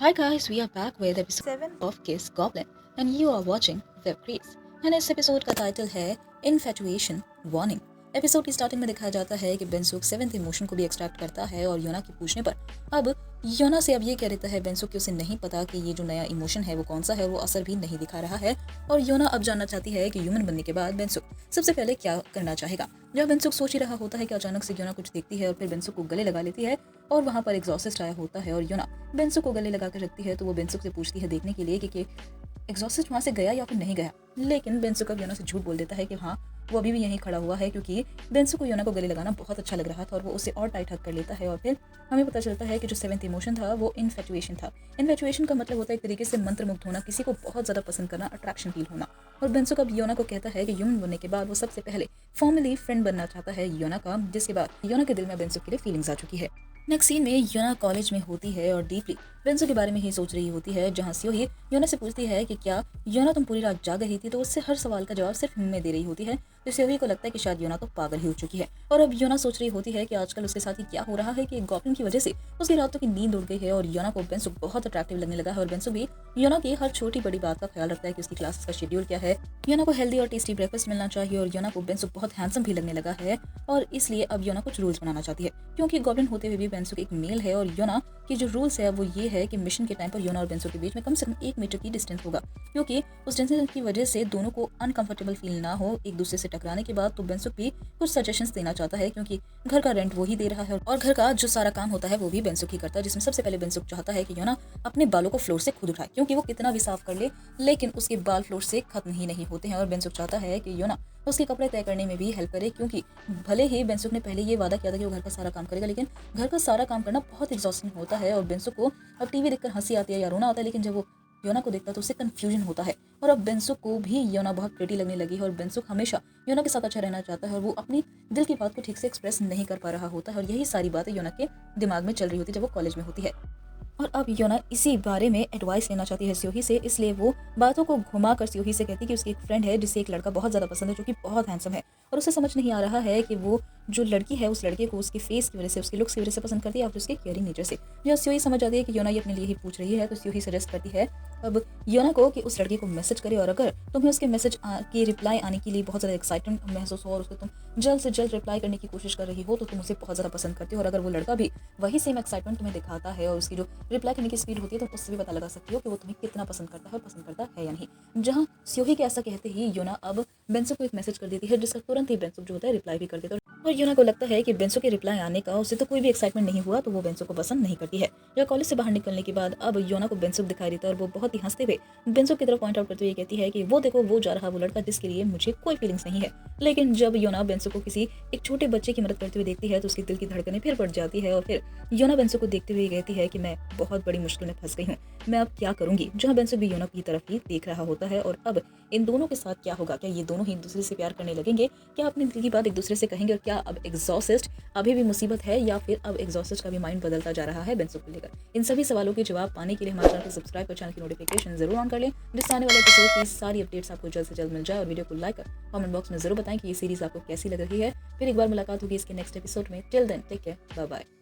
Hi guys, we are back with episode 7 of Kiss Goblin and you are watching Web Crease. And इस episode का title है इन्फेटुएशन warning. Episode की starting में दिखाया जाता है कि बेंसुक सेवेंथ इमोशन को भी एक्सट्रैक्ट करता है और योना के पूछने पर अब योना से अब ये कह देता है बेंसुक कि उसे नहीं पता कि ये जो नया इमोशन है वो कौन सा है, वो असर भी नहीं दिखा रहा है। और योना अब जानना चाहती है कि ह्यूमन बनने के बाद बेंसुक सबसे पहले क्या करना चाहेगा। जब बेंसुक सोच ही रहा होता है कि अचानक से योना कुछ देखती है और फिर बेंसुक को गले लगा लेती है और वहाँ पर एग्जॉस्ट आया होता है और योना बेंसुक को गले लगा कर रखती है। तो वो बेंसुक से पूछती है देखने के लिए कि एग्जॉस्ट वहाँ से गया या फिर नहीं गया, लेकिन बेंसुक अब योना से झूठ बोल देता है कि हाँ वो अभी भी यहीं खड़ा हुआ है, क्योंकि बेंसुक को योना को गले लगाना बहुत अच्छा लग रहा था और वो उसे और टाइट हक कर लेता है। और फिर हमें पता चलता है कि जो सेवेंथ इमोशन था वो इन्फेटुएशन था। इन्फेटुएशन का मतलब होता है एक तरीके से मंत्रमुग्ध होना, किसी को बहुत ज़्यादा पसंद करना, अट्रैक्शन फील होना। और बेंसुक अब योना को कहता है कि ह्यूमन बनने के बाद वो सबसे पहले फॉर्मली फ्रेंड बनना चाहता है योना का, जिसके बाद योना के दिल में बेंसुक के लिए फीलिंग्स आ चुकी है। नेक्स्ट सीन में योना कॉलेज में होती है और डीपली बेंसुक के बारे में ही सोच रही होती है, जहाँ स्योही योना से पूछती है कि क्या योना तुम पूरी रात जाग रही थी, तो उससे हर सवाल का जवाब सिर्फ में दे रही होती है। तो स्योही को लगता है कि शायद योना तो पागल ही हो चुकी है। और अब योना सोच रही होती है कि आजकल उसके साथ ही क्या हो रहा है कि एक गॉब्लिन की वजह से उसकी रातों की नींद उड़ गई है और योना को बेंसुक बहुत अट्रैक्टिव लगने लगा है। और बेंसुक भी योना की हर छोटी बड़ी बात का ख्याल रखता है कि उसकी क्लासेस का शेड्यूल क्या है, योना को हेल्दी और टेस्टी ब्रेकफास्ट मिलना चाहिए। और योना को बेंसुक बहुत हैंडसम भी लगने लगा है और इसलिए अब योना कुछ रूल्स बनाना चाहती है, क्योंकि गॉब्लिन होते हुए भी बेंसुक एक मेल है। और योना की जो रूल्स है वो ये है कि मिशन के टाइम पर योना और बेंसुक के बीच में कम से कम 1 मीटर की डिस्टेंस होगा, क्योंकि उस डिस्टेंस की वजह से दोनों को अनकंफर्टेबल फील ना हो एक दूसरे से टकराने के बाद। तो बेंसुक भी कुछ सजेशंस देना चाहता है, क्योंकि घर का रेंट वो ही दे रहा है और घर का जो सारा काम होता है वो भी बेंसुक ही करता है, जिसमें सबसे पहले बेंसुक चाहता है कि योना अपने बालों को फ्लोर से खुद उठाए, क्योंकि वो कितना भी साफ कर ले लेकिन उसके बाल फ्लोर से खत्म ही नहीं होते हैं। और बेंसुक चाहता है कि योना उसके कपड़े तय करने में भी हेल्प करे, क्योंकि भले ही बेंसुक ने पहले ये वादा किया था कि वो घर का सारा काम करेगा, लेकिन घर का सारा काम करना बहुत एग्जॉस्टिंग होता है। और बेंसुक को अब टीवी देखकर हंसी आती है या रोना आता है, लेकिन जब वो योना को देखता है तो उसे कंफ्यूजन होता है। और अब बेंसुक को भी योना बहुत प्रेटी लगने लगी है और बेंसुक हमेशा योना के साथ अच्छा रहना चाहता है और वो अपनी दिल की बात को ठीक से एक्सप्रेस नहीं कर पा रहा होता है। और यही सारी बातें योना के दिमाग में चल रही होती है जब वो कॉलेज में होती है। और अब योना इसी बारे में एडवाइस लेना चाहती है स्योही से, इसलिए वो बातों को घुमा कर स्योही से कहती है कि उसकी एक फ्रेंड है जिसे एक लड़का बहुत ज़्यादा पसंद है, जो कि बहुत हैंडसम है और उसे समझ नहीं आ रहा है कि वो जो लड़की है उस लड़के को उसके फेस की वजह से, उसके लुक्स की वजह से पसंद करती है और उसके केयरिंग नेचर से। जब स्योही समझ जाती है कि योना ये अपने लिए ही पूछ रही है, तो स्योही सजेस्ट करती है अब योना को कि उस लड़के को मैसेज करे और अगर तुम्हें उसके मैसेज की रिप्लाई आने के लिए बहुत ज़्यादा एक्साइटमेंट महसूस हो और उसको तुम जल्द से जल्द रिप्लाई करने की कोशिश कर रही हो तो तुम उसे बहुत ज़्यादा पसंद करती हो। और अगर वो लड़का भी वही सेम एक्साइटमेंट तुम्हें दिखाता है और उसकी जो रिप्लाई करने की स्पीड होती है तो उससे भी पता लगा सकती हो कि वो तुम्हें कितना पसंद करता है और पसंद करता है या नहीं। जहाँ स्योही के ऐसा कहते ही योना अब बेंसुक को एक मैसेज कर देती है, जिसका तुरंत ही बेंसुक जो होता है रिप्लाई भी कर देता है। और योना को लगता है कि बेंसुक के रिप्लाई आने का उसे तो कोई भी एक्साइटमेंट नहीं हुआ, तो वो बेंसुक को पसंद नहीं करती है। जब कॉलेज से बाहर निकलने के बाद अब योना को बेंसुक दिखाई देता है और वो बहुत ही हंसते हुए बेंसुक की तरफ पॉइंट आउट करते हुए कहती है कि वो देखो वो जा रहा वो लड़का जिसके लिए मुझे कोई फीलिंग्स नहीं है। लेकिन जब योना बेंसुक को किसी एक छोटे बच्चे की मदद करते हुए देखती है तो उसके दिल की धड़कनें फिर बढ़ जाती है और फिर योना बेंसुक को देखते हुए कहती है कि मैं बहुत बड़ी मुश्किल में फंस गई हूँ, मैं अब क्या करूंगी। जहाँ बेंसुक भी योना की तरफ ही देख रहा होता है और अब इन दोनों के साथ क्या होगा, क्या ये दोनों ही एक दूसरे से प्यार करने लगेंगे, क्या अपने दिल की बात एक दूसरे से कहेंगे और क्या अब एग्जॉस्ट अभी भी मुसीबत है या फिर अब एग्जॉस्ट का भी माइंड बदलता जा रहा है बेंसुक को लेकर। इन सभी सवालों के जवाब पाने के लिए हमारे चैनल को सब्सक्राइब और चैनल की नोटिफिकेशन जरूर ऑन कर लें, जिससे आने वाले एपिसोड की सारी अपडेट्स आपको जल्द से जल्द मिल जाए। और वीडियो को लाइक कर कमेंट बॉक्स में जरूर बताएं कि ये सीरीज आपको कैसी लग रही है। फिर एक बार मुलाकात होगी इसके नेक्स्ट एपिसोड में। Till then take care, bye bye.